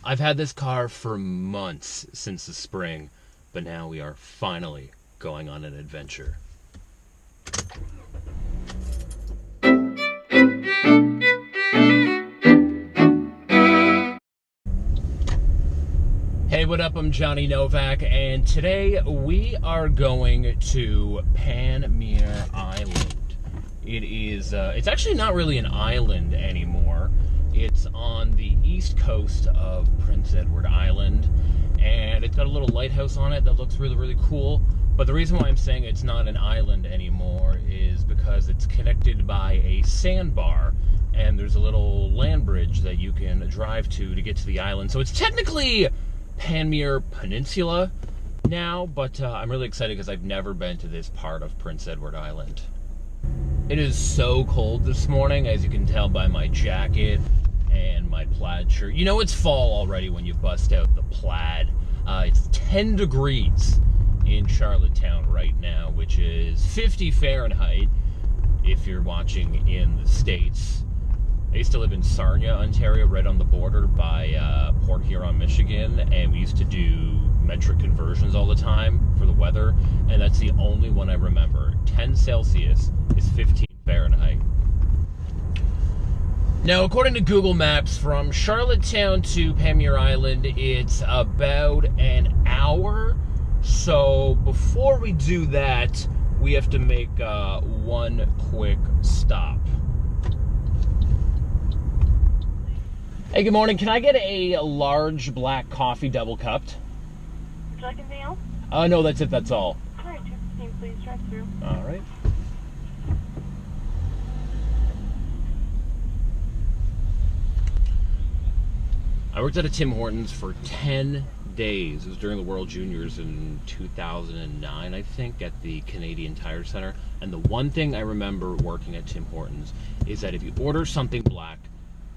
I've had this car for months since the spring, but now we are finally going on an adventure. Hey, what up? I'm Johnny Novak, and today we are going to Panmure Island. It's actually not really an island anymore. It's on the east coast of Prince Edward Island, and it's got a little lighthouse on it that looks really, really cool. But the reason why I'm saying it's not an island anymore is because it's connected by a sandbar, and there's a little land bridge that you can drive to get to the island. So it's technically Panmure Peninsula now, but I'm really excited because I've never been to this part of Prince Edward Island. It is so cold this morning, as you can tell by my jacket and my plaid shirt. You know it's fall already when you bust out the plaid. It's 10 degrees in Charlottetown right now, which is 50 Fahrenheit if you're watching in the States. I used to live in Sarnia, Ontario, right on the border by Port Huron, Michigan, and we used to do metric conversions all the time for the weather, and that's the only one I remember. 10 Celsius is 15 Fahrenheit. Now, according to Google Maps, from Charlottetown to Panmure Island, it's about an hour. So before we do that, we have to make one quick stop. Hey, good morning. Can I get a large black coffee double cupped? Would you like anything else? No, that's it. That's all. All right, check the name, please. Drive through. All right. I worked at a Tim Hortons for 10 days. It was during the World Juniors in 2009, I think, at the Canadian Tire Center. And the one thing I remember working at Tim Hortons is that if you order something black,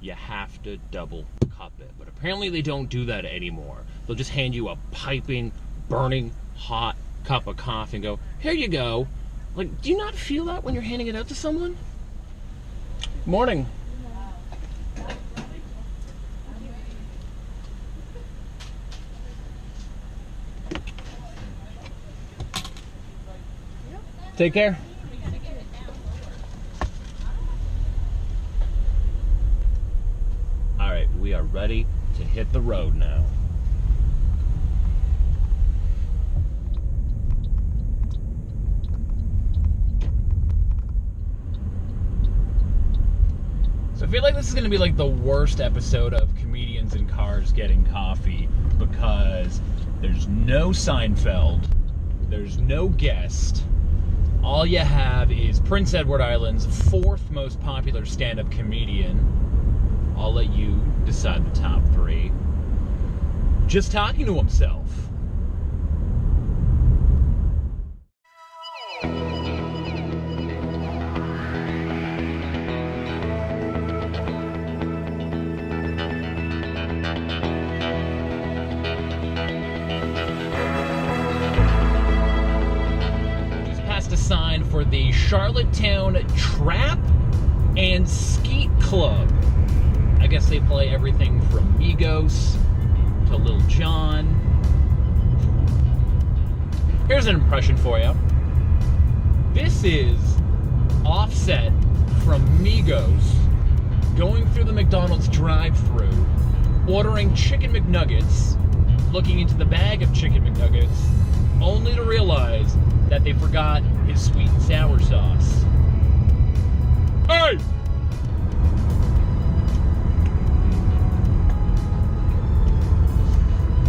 you have to double cup it. But apparently they don't do that anymore. They'll just hand you a piping, burning, hot cup of coffee and go, here you go. Like, do you not feel that when you're handing it out to someone? Morning. Take care. All right, we are ready to hit the road now. So I feel like this is going to be like the worst episode of Comedians in Cars Getting Coffee, because there's no Seinfeld, there's no guest. All you have is Prince Edward Island's fourth most popular stand-up comedian. I'll let you decide the top three. Just talking to himself. Just passed a sign for the Charlottetown Trap and Skeet Club. I guess they play everything from Migos to Lil Jon. Here's an impression for you. This is Offset from Migos going through the McDonald's drive-thru, ordering chicken McNuggets, looking into the bag of chicken McNuggets, only to realize that they forgot his sweet and sour sauce. Hey!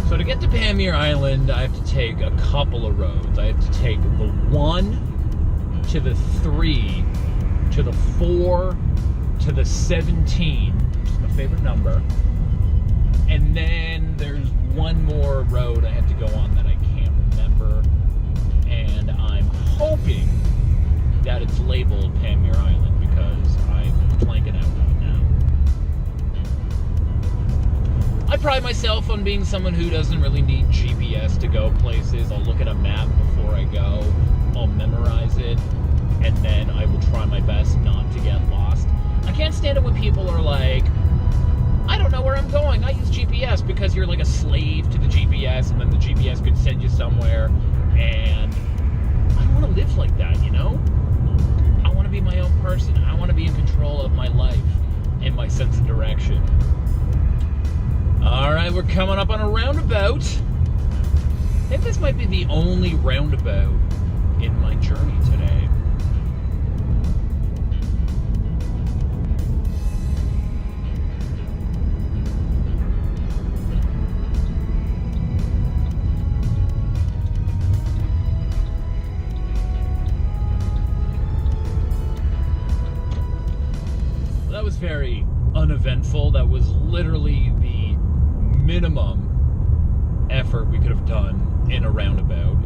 So to get to Panmure Island, I have to take a couple of roads. I have to take the 1 to the 3 to the 4 to the 17, which is my favorite number. And then there's one more road I have to go on that I can't remember. And I'm hoping that it's labeled Panmure Island because I'm blanking out right now. I pride myself on being someone who doesn't really need GPS to go places. I'll look at a map before I go. I'll memorize it. And then I will try my best not to get lost. I can't stand it when people are like, I don't know where I'm going. I use GPS because because you're like a slave to the GPS, and then the GPS could send you somewhere, and I don't want to live like that, you know? I want to be my own person. I want to be in control of my life and my sense of direction. Alright, we're coming up on a roundabout. I think this might be the only roundabout in my journey today. That was very uneventful. That was literally the minimum effort we could have done in a roundabout.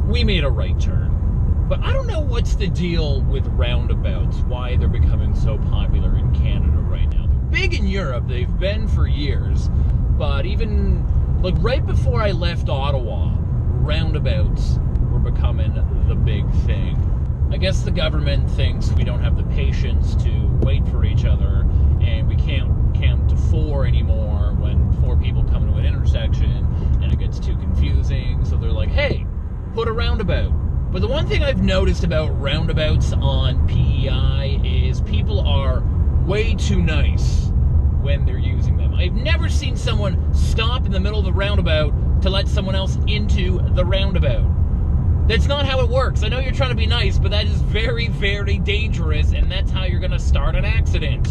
We made a right turn. But I don't know what's the deal with roundabouts, why they're becoming so popular in Canada right now. They're big in Europe, they've been for years, but even like right before I left Ottawa, roundabouts were becoming the big thing. I guess the government thinks we don't have the patience to wait for each other, and we can't count to 4 anymore when 4 people come to an intersection and it gets too confusing. So they're like, hey, put a roundabout. But the one thing I've noticed about roundabouts on PEI is people are way too nice when they're using them. I've never seen someone stop in the middle of the roundabout to let someone else into the roundabout. That's not how it works. I know you're trying to be nice, but that is very, very dangerous, and that's how you're going to start an accident.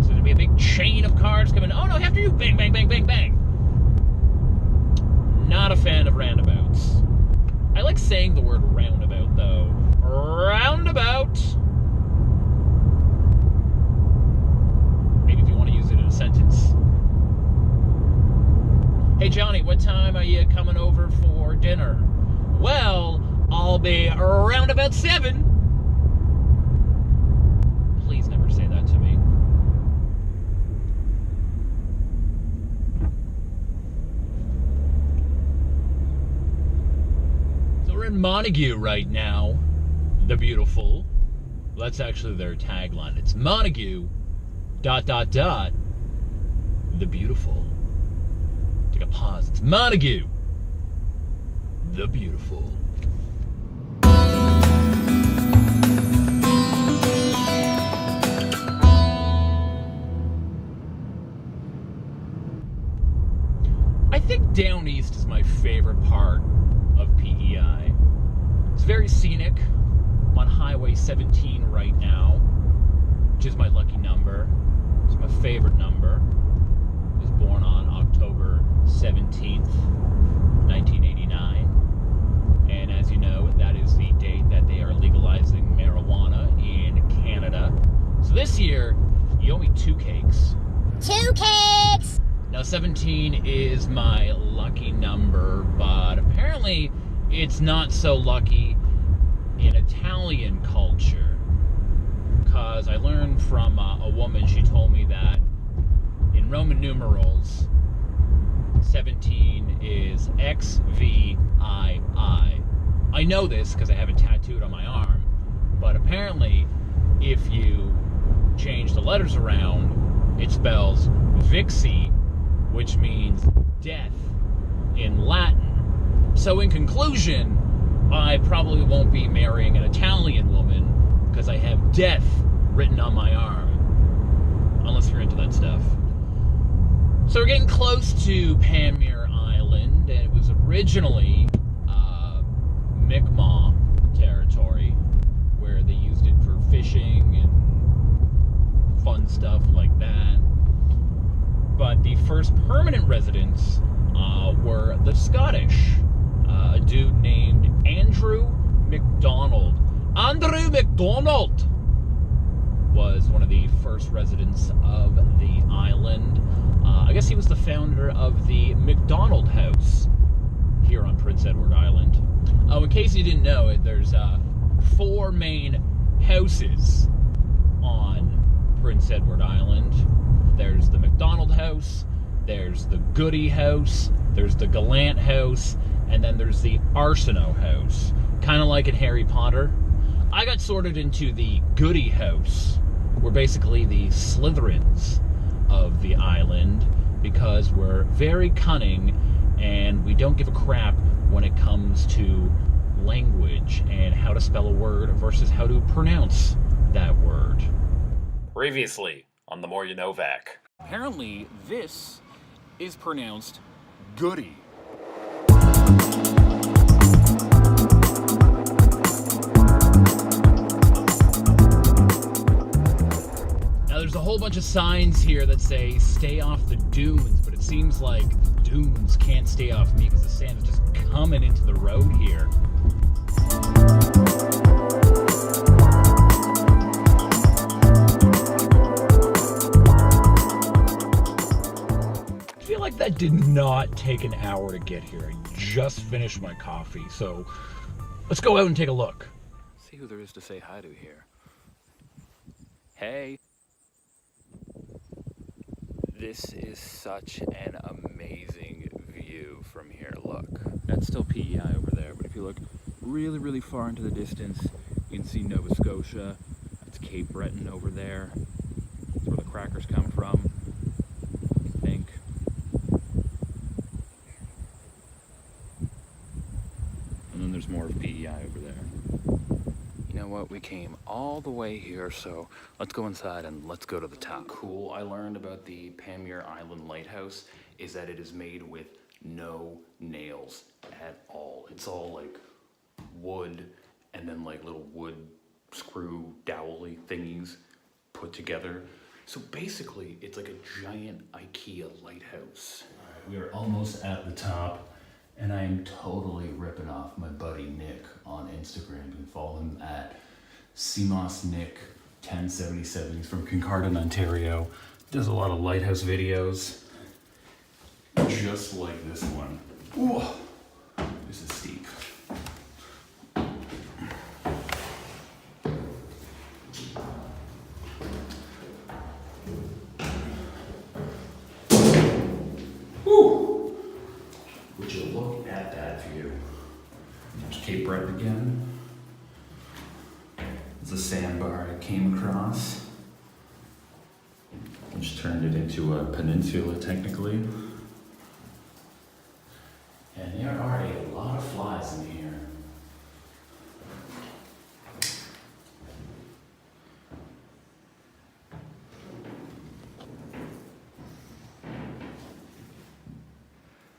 So there'll be a big chain of cars coming. Oh no, after you, bang, bang, bang, bang, bang. Not a fan of roundabouts. I like saying the word roundabout, though. Roundabout. Maybe if you want to use it in a sentence. Hey Johnny, what time are you coming over for dinner? Well, I'll be around about 7. Please never say that to me. So we're in Montague right now. The beautiful. Well, that's actually their tagline. It's Montague, ... the beautiful. Take a pause. It's Montague, the beautiful. I think down east is my favorite part of PEI. It's very scenic. I'm on Highway 17 right now, which is my lucky number. It's my favorite number. I was born on October 17th, 1989. And as you know, that is the date that they are legalizing marijuana in Canada. So this year, you owe me 2 cakes. 2 cakes! Now 17 is my lucky number, but apparently it's not so lucky in Italian culture. Because I learned from a woman, she told me that in Roman numerals, 17 is XVII. I know this because I have it tattooed on my arm, but apparently if you change the letters around, it spells Vixi, which means death in Latin. So in conclusion, I probably won't be marrying an Italian woman because I have death written on my arm. Unless you're into that stuff. So we're getting close to Panmure Island, and it was originally Mi'kmaq territory, where they used it for fishing and fun stuff like that. But the first permanent residents were the Scottish. A dude named Andrew MacDonald. Andrew MacDonald was one of the first residents of the island. I guess he was the founder of the McDonald House here on Prince Edward Island. In case you didn't know it, there's 4 main houses on Prince Edward Island. There's the McDonald House, there's the Goody House, there's the Gallant House, and then there's the Arsenault House. Kind of like in Harry Potter. I got sorted into the Goody House. We're basically the Slytherins of the island. island because we're very cunning and we don't give a crap when it comes to language and how to spell a word versus how to pronounce that word. Previously on The More You Know Vac. Apparently, this is pronounced goody. Now, there's a whole bunch of signs here that say stay off the dunes, but it seems like the dunes can't stay off me because the sand is just coming into the road here. I feel like that did not take an hour to get here. I just finished my coffee, so let's go out and take a look. See who there is to say hi to here. Hey. This is such an amazing view from here. Look, that's still PEI over there, but if you look really, really far into the distance, you can see Nova Scotia. That's Cape Breton over there. That's where the crackers come from, I think. And then there's more of PEI over there. You know what, we came all the way here, so let's go inside and let's go to the top. Cool I learned about the Panmure Island lighthouse is that it is made with no nails at all. It's all like wood and then like little wood screw dowelly thingies put together. So basically it's like a giant IKEA lighthouse. All right, we are almost at the top. And I am totally ripping off my buddy Nick on Instagram. You can follow him at CMOSNick1077. He's from Kincardine, Ontario. Does a lot of lighthouse videos, just like this one. Ooh, this is steep. Would you look at that view? There's Cape Breton again. There's a sandbar I came across, which turned it into a peninsula technically. And there are a lot of flies in here.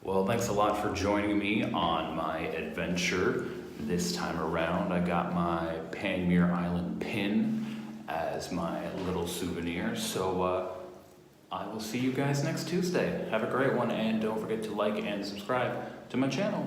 Well, thanks a lot for joining me on my adventure. This time around, I got my Panmure Island pin as my little souvenir. So I will see you guys next Tuesday. Have a great one, and don't forget to like and subscribe to my channel.